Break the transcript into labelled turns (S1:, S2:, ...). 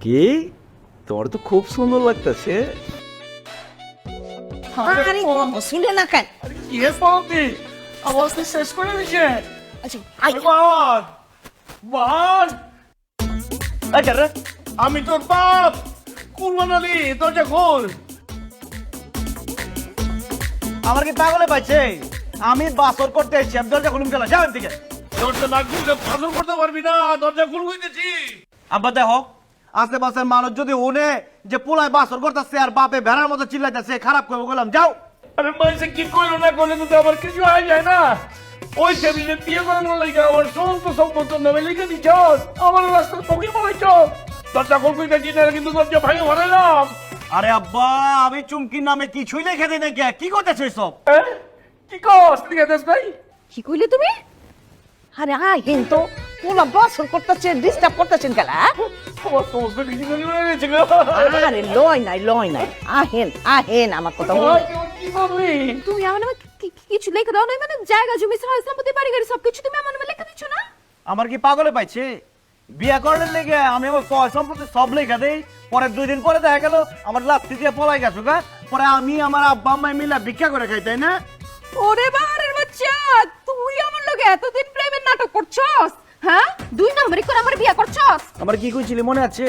S1: কি তোমার তো খুব সুন্দর লাগতেছে।
S2: আরে শুনে না কেন?
S3: কি পাবি আওয়াজটা শেষ করে দিছে।
S2: আচ্ছা আই
S3: বান বান
S1: আচ্ছা রে,
S3: আমি তোর বাপ কুরবান আলী, দরজা খোল।
S1: আমার কি পাগলে পাইছে? আমি বাসর করতে এসেছি, আমি দরজা খুলুম গেলাম, যাবেন থেকে।
S3: দরজা না খুললে ফাঁসল করতে পারবি না, দরজা খুল হইতেছি।
S1: আব্বা দেখো, আশেপাশের মানুষ যদি উনে যে পোলায় বাসর করতেছে আর বাপে ভেড়ার মতো চিল্লাইতেছে, খারাপ করে বললাম যাও।
S3: আরে মাইসে কি করলো না করলে তো আমার কিছু হয় যায় না। ওই টেবিলে বিয়ে করানোর লাগে আমার সমস্ত সম্পত্তি নামে লিখে দিচ্ছ, আমার রাস্তার পক্ষে বলেছ। দরজা খোল কইতেছি না, কিন্তু দরজা ভাঙে ভরালাম।
S1: আরে আব্বা, আমি চুমকির নামে কিছুই লিখে দিই নাকি? কি করতেছো সব?
S3: কি কস লিখে দেশ ভাই?
S2: কি কইলে তুমি? আরে আহেন তো পোলা বছর করতেছে, ডিস্টার্ব করতেছেন কেলা?
S3: আমার সমস্ত কিছু রয়েছে।
S2: আরে লয় নাই আহেন আহেন আমার কথা বল।
S3: কি বললি?
S4: তুমি আমার নামে কিছু লিখে দাও না, মানে জায়গা জমি সহায় সম্পত্তি বাড়ি গাড়ি সবকিছু তুমি আমার নামে লিখে দিচ্ছ না?
S1: আমার কি পাগলে পাইছে? বিয়া করার লেগে আমি আমার সয় সম্পত্তি সব লেখা দেই, পরে 2 দিন পরে দেখা গেল আমার লাত্তি দিয়ে পলাই গেছো গা, পরে আমি আমার আব্বা আম্মাই মিলা ভিক্ষা করে খাই, তাই না?
S4: ওরে বাড়ির বাচ্চা, তুই আমার লগে এতদিন প্রেমের নাটক করছস? হ্যাঁ, 2 নম্বরই করে আমার বিয়ে করছস?
S1: আমার কি কইছিলি মনে আছে?